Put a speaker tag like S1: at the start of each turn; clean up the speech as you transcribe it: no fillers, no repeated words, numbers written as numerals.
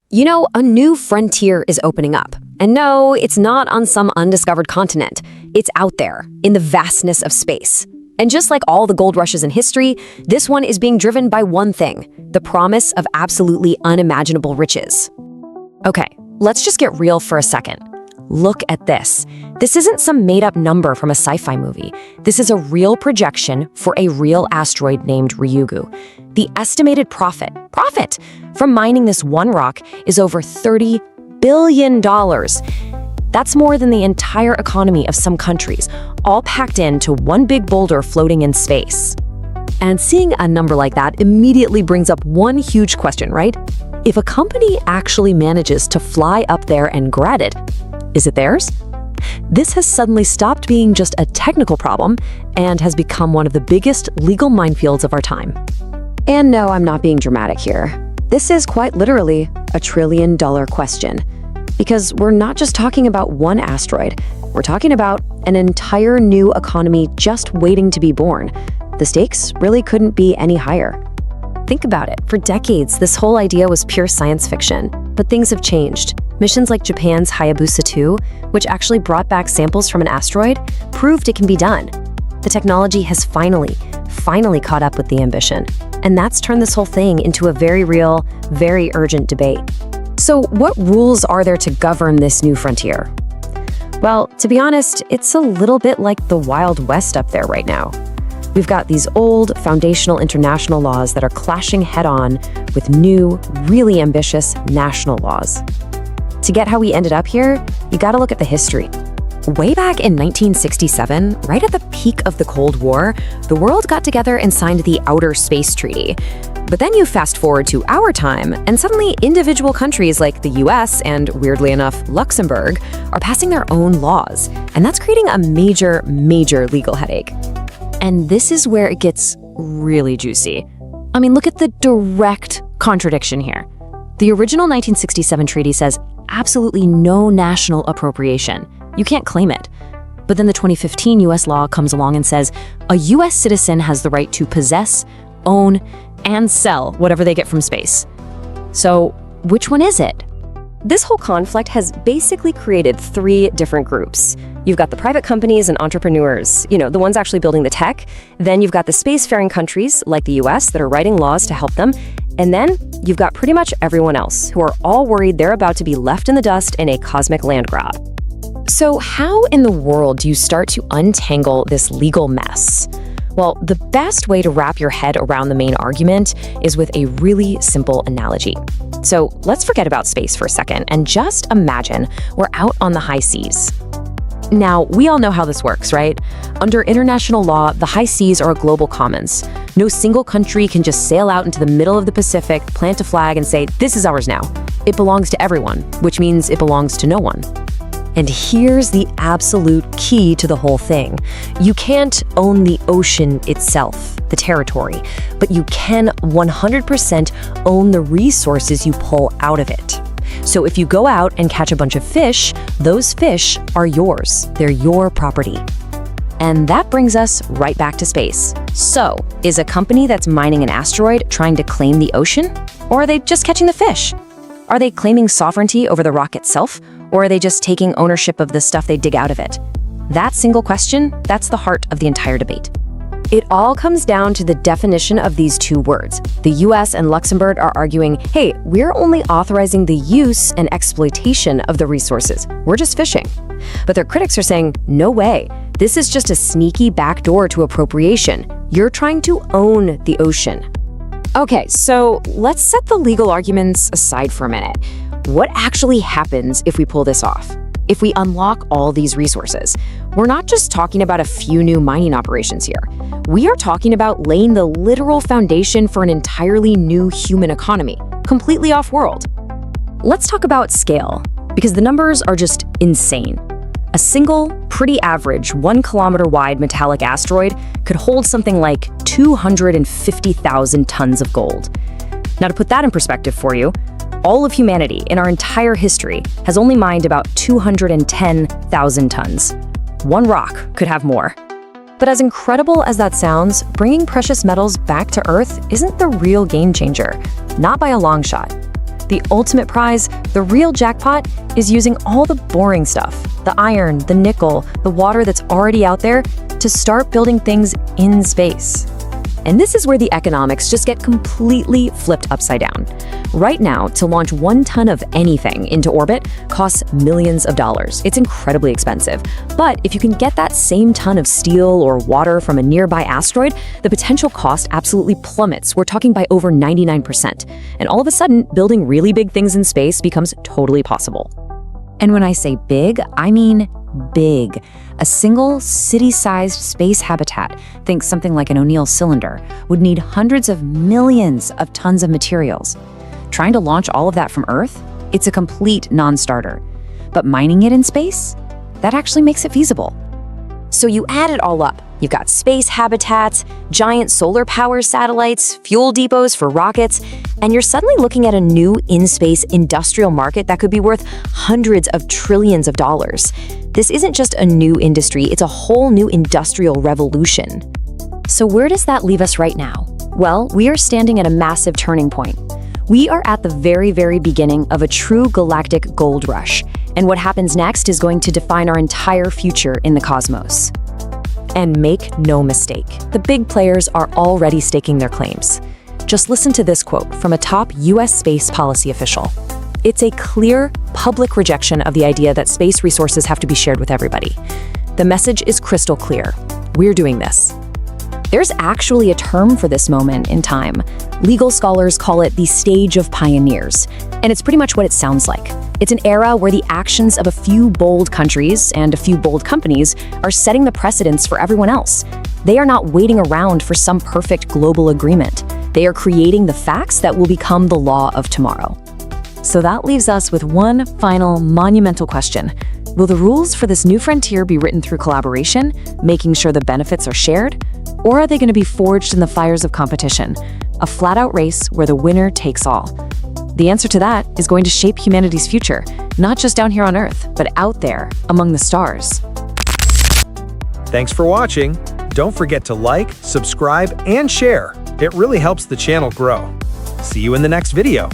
S1: You know, a new frontier is opening up. And no, it's not on some undiscovered continent. It's out there, in the vastness of space. And just like all the gold rushes in history, this one is being driven by one thing: the promise of absolutely unimaginable riches. Okay, let's just get real for a second. Look at this. This isn't some made-up number from a sci-fi movie. This is a real projection for a real asteroid named Ryugu. The estimated profit from mining this one rock is over $30 billion. That's more than the entire economy of some countries, all packed into one big boulder floating in space. And seeing a number like that immediately brings up one huge question, right? If a company actually manages to fly up there and grab it, is it theirs? This has suddenly stopped being just a technical problem and has become one of the biggest legal minefields of our time. And no, I'm not being dramatic here. This is quite literally a $1 trillion question. Because we're not just talking about one asteroid, we're talking about an entire new economy just waiting to be born. The stakes really couldn't be any higher. Think about it. For decades, this whole idea was pure science fiction, but things have changed. Missions like Japan's Hayabusa 2, which actually brought back samples from an asteroid, proved it can be done. The technology has finally caught up with the ambition, and that's turned this whole thing into a very real, very urgent debate. So what rules are there to govern this new frontier? Well, to be honest, it's a little bit like the Wild West up there right now. We've got these old foundational international laws that are clashing head-on with new, really ambitious national laws. To get how we ended up here, you gotta look at the history. Way back in 1967, right at the peak of the Cold War, the world got together and signed the Outer Space Treaty. But then you fast forward to our time, and suddenly individual countries like the US and, weirdly enough, Luxembourg are passing their own laws, and that's creating a major legal headache. And this is where it gets really juicy. I mean, look at the direct contradiction here. The original 1967 treaty says absolutely no national appropriation. You can't claim it. But then the 2015 US law comes along and says a US citizen has the right to possess, own, and sell whatever they get from space. So which one is it? This whole conflict has basically created three different groups. You've got the private companies and entrepreneurs, the ones actually building the tech. Then you've got the spacefaring countries like the US that are writing laws to help them. And then you've got pretty much everyone else who are all worried they're about to be left in the dust in a cosmic land grab. So how in the world do you start to untangle this legal mess? Well, the best way to wrap your head around the main argument is with a really simple analogy. So let's forget about space for a second and just imagine we're out on the high seas. Now, we all know how this works, right? Under international law, the high seas are a global commons. No single country can just sail out into the middle of the Pacific, plant a flag, and say, this is ours now. It belongs to everyone, which means it belongs to no one. And here's the absolute key to the whole thing. You can't own the ocean itself, the territory, but you can 100% own the resources you pull out of it. So if you go out and catch a bunch of fish, those fish are yours. They're your property. And that brings us right back to space. So, is a company that's mining an asteroid trying to claim the ocean? Or are they just catching the fish? Are they claiming sovereignty over the rock itself? Or are they just taking ownership of the stuff they dig out of it? That single question, that's the heart of the entire debate. It all comes down to the definition of these two words. The US and Luxembourg are arguing, hey, we're only authorizing the use and exploitation of the resources. We're just fishing. But their critics are saying, no way. This is just a sneaky backdoor to appropriation. You're trying to own the ocean. Okay, so let's set the legal arguments aside for a minute. What actually happens if we pull this off? If we unlock all these resources? We're not just talking about a few new mining operations here. We are talking about laying the literal foundation for an entirely new human economy, completely off-world. Let's talk about scale, because the numbers are just insane. A single, pretty average 1 kilometer wide metallic asteroid could hold something like 250,000 tons of gold. Now, to put that in perspective for you, all of humanity in our entire history has only mined about 210,000 tons. One rock could have more. But as incredible as that sounds, bringing precious metals back to Earth isn't the real game changer, not by a long shot. The ultimate prize, the real jackpot, is using all the boring stuff, the iron, the nickel, the water that's already out there, to start building things in space. And this is where the economics just get completely flipped upside down. Right now, to launch 1 ton of anything into orbit costs millions of dollars. It's incredibly expensive. But if you can get that same ton of steel or water from a nearby asteroid, the potential cost absolutely plummets. We're talking by over 99%. And all of a sudden, building really big things in space becomes totally possible. And when I say big, I mean big. A single city-sized space habitat, think something like an O'Neill cylinder, would need hundreds of millions of tons of materials. Trying to launch all of that from Earth? It's a complete non-starter. But mining it in space? That actually makes it feasible. So you add it all up. You've got space habitats, giant solar power satellites, fuel depots for rockets, and you're suddenly looking at a new in-space industrial market that could be worth hundreds of trillions of dollars. This isn't just a new industry, it's a whole new industrial revolution. So where does that leave us right now? Well, we are standing at a massive turning point. We are at the very, very beginning of a true galactic gold rush, and what happens next is going to define our entire future in the cosmos. And make no mistake, the big players are already staking their claims. Just listen to this quote from a top US space policy official. It's a clear, public rejection of the idea that space resources have to be shared with everybody. The message is crystal clear. We're doing this. There's actually a term for this moment in time. Legal scholars call it the stage of pioneers, and it's pretty much what it sounds like. It's an era where the actions of a few bold countries and a few bold companies are setting the precedents for everyone else. They are not waiting around for some perfect global agreement. They are creating the facts that will become the law of tomorrow. So that leaves us with one final monumental question. Will the rules for this new frontier be written through collaboration, making sure the benefits are shared? Or are they going to be forged in the fires of competition, a flat-out race where the winner takes all? The answer to that is going to shape humanity's future, not just down here on Earth, but out there among the stars.
S2: Thanks for watching. Don't forget to like, subscribe, and share. It really helps the channel grow. See you in the next video.